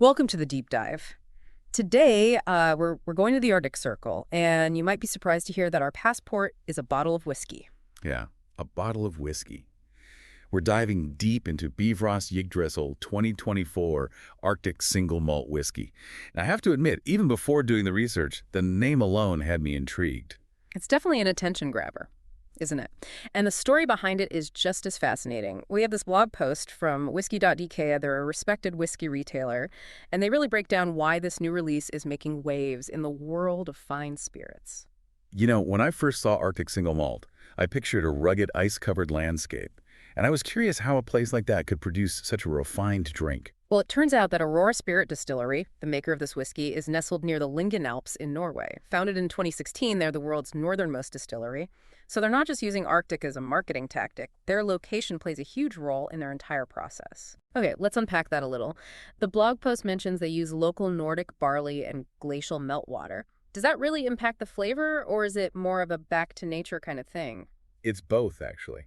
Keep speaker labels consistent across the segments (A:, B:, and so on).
A: Welcome to the deep dive. Today, we're going to the Arctic Circle, and you might be surprised to hear that our passport is a bottle of whiskey.
B: Yeah, a bottle of whiskey. We're diving deep into Bivrost Yggdrasil 2024 Arctic Single Malt Whisky. And I have to admit, even before doing the research, the name alone had me intrigued.
A: It's definitely an attention grabber, isn't it? And the story behind it is just as fascinating. We have this blog post from Whisky.dk. They're a respected whiskey retailer, and they really break down why this new release is making waves in the world of fine spirits.
B: You know, when I first saw Arctic Single Malt, I pictured a rugged, ice-covered landscape. And I was curious how a place like that could produce such a refined drink.
A: Well, it turns out that Aurora Spirit distillery, the maker of this whiskey, is nestled near the Lyngen Alps in Norway. Founded in 2016, they're the world's northernmost distillery. So they're not just using Arctic as a marketing tactic. Their location plays a huge role in their entire process. Okay, let's unpack that a little. The blog post mentions they use local Nordic barley and glacial meltwater. Does that really impact the flavor, or is it more of a back-to-nature kind of thing?
B: It's both, actually.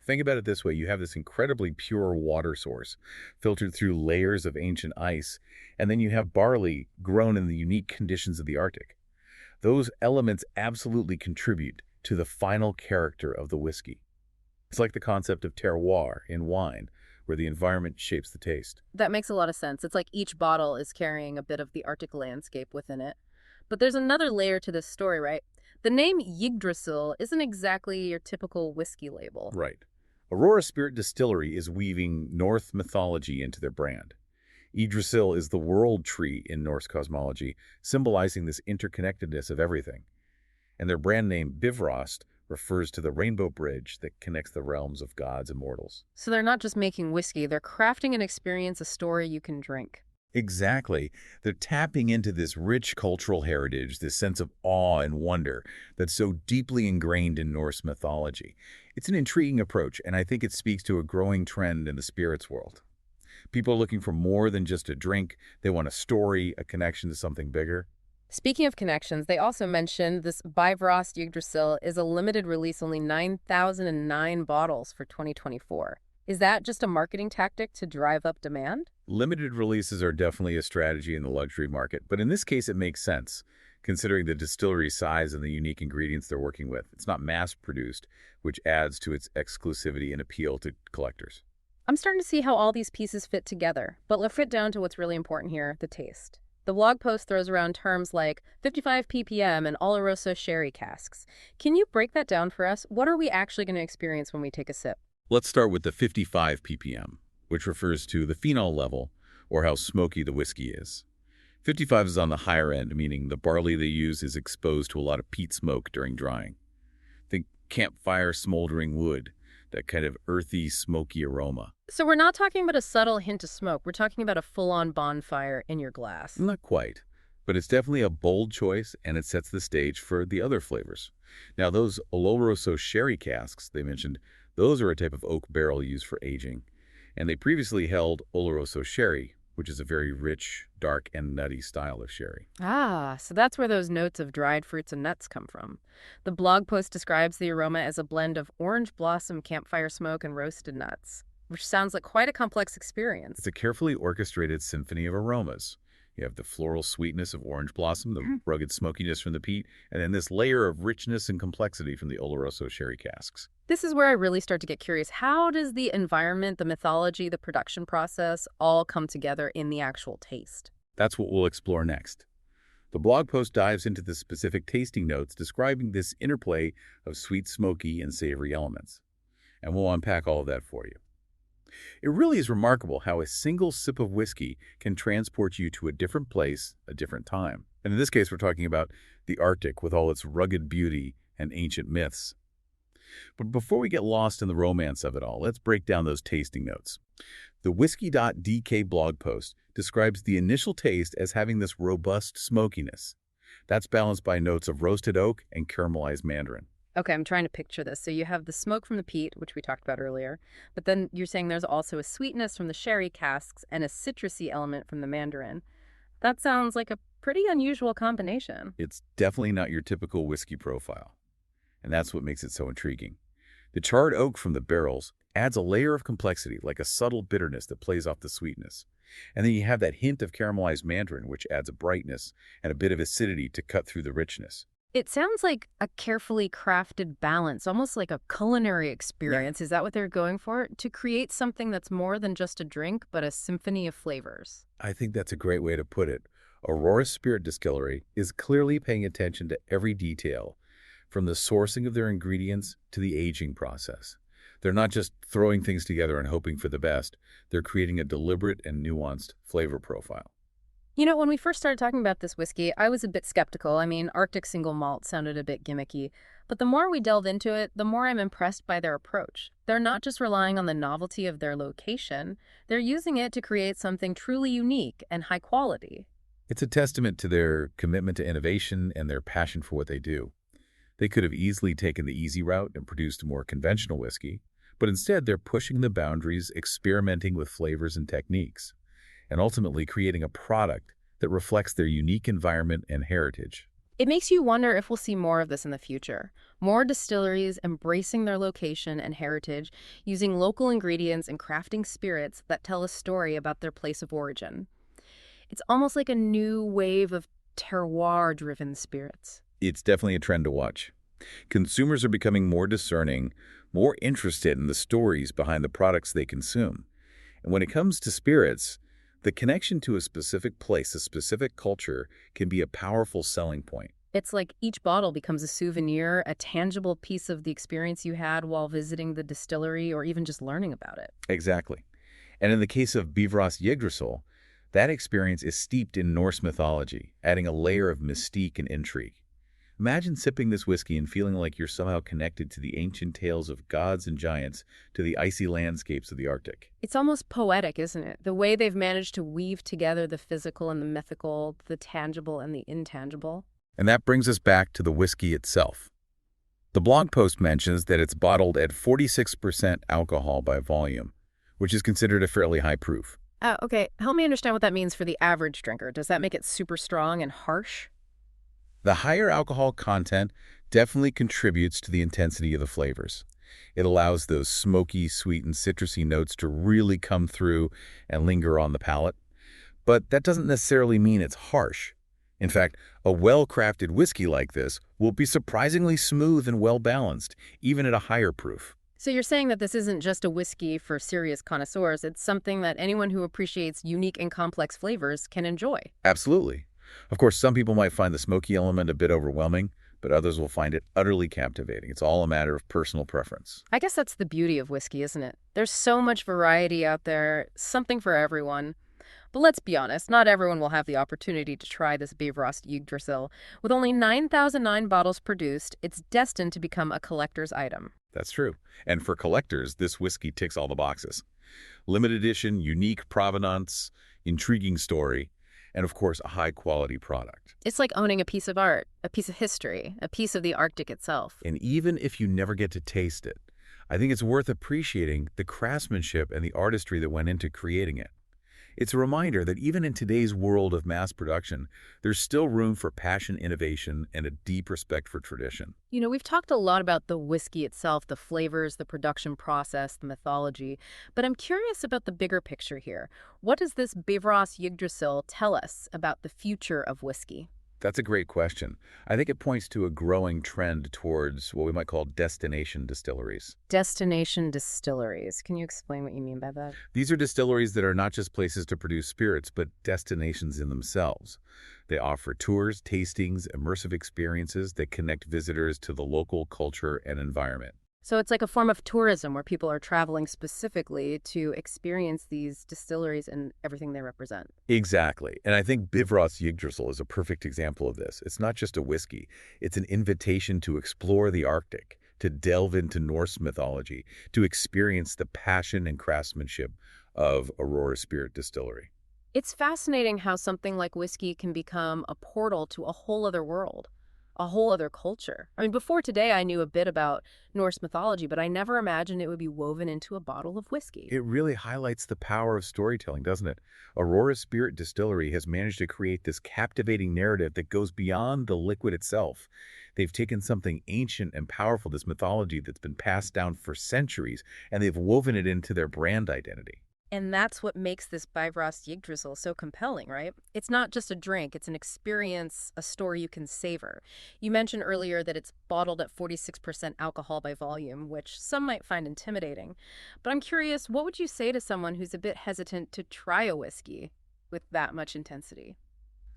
B: Think about it this way. You have this incredibly pure water source filtered through layers of ancient ice, and then you have barley grown in the unique conditions of the Arctic. Those elements absolutely contribute to the final character of the whiskey. It's like the concept of terroir in wine, where the environment shapes the taste.
A: That makes a lot of sense. It's like each bottle is carrying a bit of the Arctic landscape within it. But there's another layer to this story, right? The name Yggdrasil isn't exactly your typical whiskey label.
B: Right. Aurora Spirit Distillery is weaving Norse mythology into their brand. Yggdrasil is the world tree in Norse cosmology, symbolizing this interconnectedness of everything. And their brand name, Bivrost, refers to the rainbow bridge that connects the realms of gods and mortals.
A: So they're not just making whiskey, they're crafting an experience, a story you can drink.
B: Exactly. They're tapping into this rich cultural heritage, this sense of awe and wonder that's so deeply ingrained in Norse mythology. It's an intriguing approach, and I think it speaks to a growing trend in the spirits world. People are looking for more than just a drink. They want a story, a connection to something bigger.
A: Speaking of connections, they also mentioned this Bivrost Yggdrasil is a limited release, only 9,009 bottles for 2024. Is that just a marketing tactic to drive up demand?
B: Limited releases are definitely a strategy in the luxury market, but in this case it makes sense, considering the distillery size and the unique ingredients they're working with. It's not mass-produced, which adds to its exclusivity and appeal to collectors.
A: I'm starting to see how all these pieces fit together, but let's get down to what's really important here, the taste. The blog post throws around terms like 55 ppm and Oloroso sherry casks. Can you break that down for us? What are we actually going to experience when we take a sip?
B: Let's start with the 55 ppm, which refers to the phenol level, or how smoky the whiskey is. 55 is on the higher end, meaning the barley they use is exposed to a lot of peat smoke during drying. Think campfire smoldering wood, that kind of earthy, smoky aroma.
A: So we're not talking about a subtle hint of smoke. We're talking about a full-on bonfire in your glass.
B: Not quite, but it's definitely a bold choice, and it sets the stage for the other flavors. Now, those Oloroso sherry casks they mentioned, those are a type of oak barrel used for aging, and they previously held Oloroso sherry, which is a very rich, dark, and nutty style of sherry.
A: Ah, so that's where those notes of dried fruits and nuts come from. The blog post describes the aroma as a blend of orange blossom, campfire smoke, and roasted nuts, which sounds like quite a complex experience.
B: It's a carefully orchestrated symphony of aromas. You have the floral sweetness of orange blossom, the rugged smokiness from the peat, and then this layer of richness and complexity from the Oloroso sherry casks.
A: This is where I really start to get curious. How does the environment, the mythology, the production process all come together in the actual taste?
B: That's what we'll explore next. The blog post dives into the specific tasting notes describing this interplay of sweet, smoky, and savory elements. And we'll unpack all of that for you. It really is remarkable how a single sip of whiskey can transport you to a different place, a different time. And in this case, we're talking about the Arctic with all its rugged beauty and ancient myths. But before we get lost in the romance of it all, let's break down those tasting notes. The Whisky.dk blog post describes the initial taste as having this robust smokiness. That's balanced by notes of roasted oak and caramelized mandarin.
A: Okay, I'm trying to picture this. So you have the smoke from the peat, which we talked about earlier, but then you're saying there's also a sweetness from the sherry casks and a citrusy element from the mandarin. That sounds like a pretty unusual combination.
B: It's definitely not your typical whiskey profile, and that's what makes it so intriguing. The charred oak from the barrels adds a layer of complexity, like a subtle bitterness that plays off the sweetness. And then you have that hint of caramelized mandarin, which adds a brightness and a bit of acidity to cut through the richness.
A: It sounds like a carefully crafted balance, almost like a culinary experience. Is that what they're going for? To create something that's more than just a drink, but a symphony of flavors.
B: I think that's a great way to put it. Aurora Spirit Distillery is clearly paying attention to every detail, from the sourcing of their ingredients to the aging process. They're not just throwing things together and hoping for the best. They're creating a deliberate and nuanced flavor profile.
A: You know, when we first started talking about this whiskey, I was a bit skeptical. I mean, Arctic Single Malt sounded a bit gimmicky. But the more we delve into it, the more I'm impressed by their approach. They're not just relying on the novelty of their location, they're using it to create something truly unique and high quality.
B: It's a testament to their commitment to innovation and their passion for what they do. They could have easily taken the easy route and produced a more conventional whiskey, but instead they're pushing the boundaries, experimenting with flavors and techniques, and ultimately creating a product that reflects their unique environment and heritage.
A: It makes you wonder if we'll see more of this in the future. More distilleries embracing their location and heritage, using local ingredients and crafting spirits that tell a story about their place of origin. It's almost like a new wave of terroir-driven spirits.
B: It's definitely a trend to watch. Consumers are becoming more discerning, more interested in the stories behind the products they consume. And when it comes to spirits, the connection to a specific place, a specific culture, can be a powerful selling point.
A: It's like each bottle becomes a souvenir, a tangible piece of the experience you had while visiting the distillery or even just learning about it.
B: Exactly. And in the case of Bivrost Yggdrasil, that experience is steeped in Norse mythology, adding a layer of mystique and intrigue. Imagine sipping this whiskey and feeling like you're somehow connected to the ancient tales of gods and giants, to the icy landscapes of the Arctic.
A: It's almost poetic, isn't it? The way they've managed to weave together the physical and the mythical, the tangible and the intangible.
B: And that brings us back to the whiskey itself. The blog post mentions that it's bottled at 46% alcohol by volume, which is considered a fairly high proof.
A: Okay. Help me understand what that means for the average drinker. Does that make it super strong and harsh?
B: The higher alcohol content definitely contributes to the intensity of the flavors. It allows those smoky, sweet, and citrusy notes to really come through and linger on the palate. But that doesn't necessarily mean it's harsh. In fact, a well-crafted whiskey like this will be surprisingly smooth and well-balanced, even at a higher proof.
A: So you're saying that this isn't just a whiskey for serious connoisseurs. It's something that anyone who appreciates unique and complex flavors can enjoy.
B: Absolutely. Of course, some people might find the smoky element a bit overwhelming, but others will find it utterly captivating. It's all a matter of personal preference.
A: I guess that's the beauty of whiskey, isn't it? There's so much variety out there, something for everyone. But let's be honest, not everyone will have the opportunity to try this Bivrost Yggdrasil. With only 9,009 bottles produced, it's destined to become a collector's item.
B: That's true. And for collectors, this whiskey ticks all the boxes. Limited edition, unique provenance, intriguing story, and of course, a high-quality product.
A: It's like owning a piece of art, a piece of history, a piece of the Arctic itself.
B: And even if you never get to taste it, I think it's worth appreciating the craftsmanship and the artistry that went into creating it. It's a reminder that even in today's world of mass production, there's still room for passion, innovation, and a deep respect for tradition.
A: You know, we've talked a lot about the whiskey itself, the flavors, the production process, the mythology, but I'm curious about the bigger picture here. What does this Bivrost Yggdrasil tell us about the future of whiskey?
B: That's a great question. I think it points to a growing trend towards what we might call destination distilleries.
A: Destination distilleries. Can you explain what you mean by that?
B: These are distilleries that are not just places to produce spirits, but destinations in themselves. They offer tours, tastings, immersive experiences that connect visitors to the local culture and environment.
A: So it's like a form of tourism where people are traveling specifically to experience these distilleries and everything they represent.
B: Exactly. And I think Bivrost Yggdrasil is a perfect example of this. It's not just a whiskey. It's an invitation to explore the Arctic, to delve into Norse mythology, to experience the passion and craftsmanship of Aurora Spirit Distillery.
A: It's fascinating how something like whiskey can become a portal to a whole other world. a whole other culture. I mean, before today, I knew a bit about Norse mythology, but I never imagined it would be woven into a bottle of whiskey.
B: It really highlights the power of storytelling, doesn't it? Aurora Spirit Distillery has managed to create this captivating narrative that goes beyond the liquid itself. They've taken something ancient and powerful, this mythology that's been passed down for centuries, and they've woven it into their brand identity.
A: And that's what makes this Bivrost Yggdrasil so compelling, right? It's not just a drink, it's an experience, a story you can savor. You mentioned earlier that it's bottled at 46% alcohol by volume, which some might find intimidating. But I'm curious, what would you say to someone who's a bit hesitant to try a whiskey with that much intensity?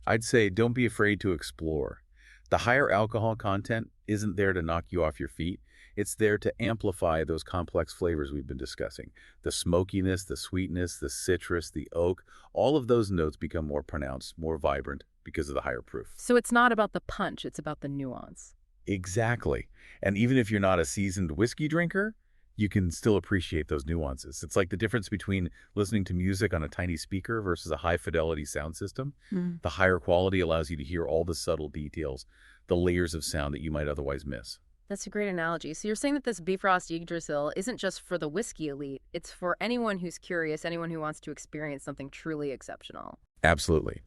B: I'd say don't be afraid to explore. The higher alcohol content isn't there to knock you off your feet. It's there to amplify those complex flavors we've been discussing. The smokiness, the sweetness, the citrus, the oak, all of those notes become more pronounced, more vibrant because of the higher proof.
A: So it's not about the punch, it's about the nuance.
B: Exactly. And even if you're not a seasoned whiskey drinker, you can still appreciate those nuances. It's like the difference between listening to music on a tiny speaker versus a high-fidelity sound system. The higher quality allows you to hear all the subtle details, the layers of sound that you might otherwise miss.
A: That's a great analogy. So you're saying that this Bifrost Yggdrasil isn't just for the whiskey elite, it's for anyone who's curious, anyone who wants to experience something truly exceptional.
B: Absolutely.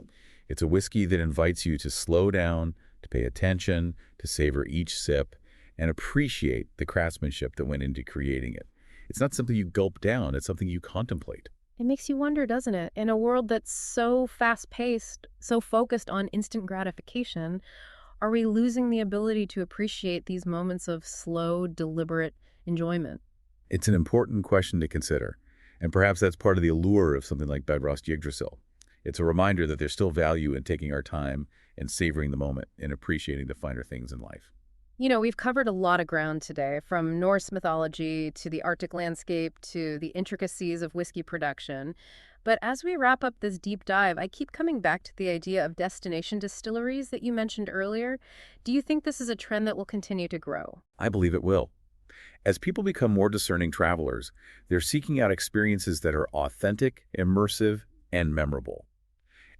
B: It's a whiskey that invites you to slow down, to pay attention, to savor each sip, and appreciate the craftsmanship that went into creating it. It's not something you gulp down, it's something you contemplate.
A: It makes you wonder, doesn't it? In a world that's so fast-paced, so focused on instant gratification, are we losing the ability to appreciate these moments of slow, deliberate enjoyment?
B: It's an important question to consider, and perhaps that's part of the allure of something like Bivrost Yggdrasil. It's a reminder that there's still value in taking our time and savoring the moment and appreciating the finer things in life.
A: You know, we've covered a lot of ground today, from Norse mythology to the Arctic landscape to the intricacies of whiskey production. But as we wrap up this deep dive, I keep coming back to the idea of destination distilleries that you mentioned earlier. Do you think this is a trend that will continue to grow?
B: I believe it will. As people become more discerning travelers, they're seeking out experiences that are authentic, immersive, and memorable.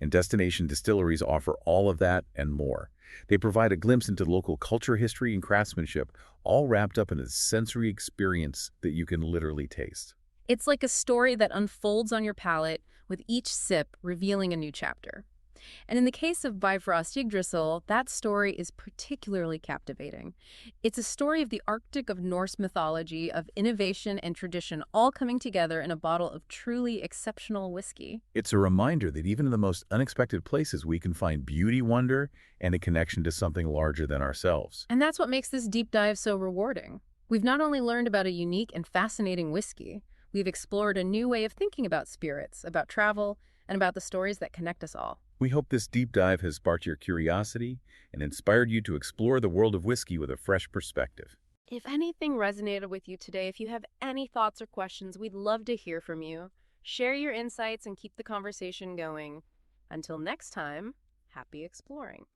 B: And destination distilleries offer all of that and more. They provide a glimpse into local culture, history, and craftsmanship, all wrapped up in a sensory experience that you can literally taste.
A: It's like a story that unfolds on your palate, with each sip revealing a new chapter. And in the case of Bifrost Yggdrasil, that story is particularly captivating. It's a story of the Arctic, of Norse mythology, of innovation and tradition, all coming together in a bottle of truly exceptional whiskey.
B: It's a reminder that even in the most unexpected places, we can find beauty, wonder, and a connection to something larger than ourselves.
A: And that's what makes this deep dive so rewarding. We've not only learned about a unique and fascinating whiskey, we've explored a new way of thinking about spirits, about travel, and about the stories that connect us all.
B: We hope this deep dive has sparked your curiosity and inspired you to explore the world of whiskey with a fresh perspective.
A: If anything resonated with you today, if you have any thoughts or questions, we'd love to hear from you. Share your insights and keep the conversation going. Until next time, happy exploring.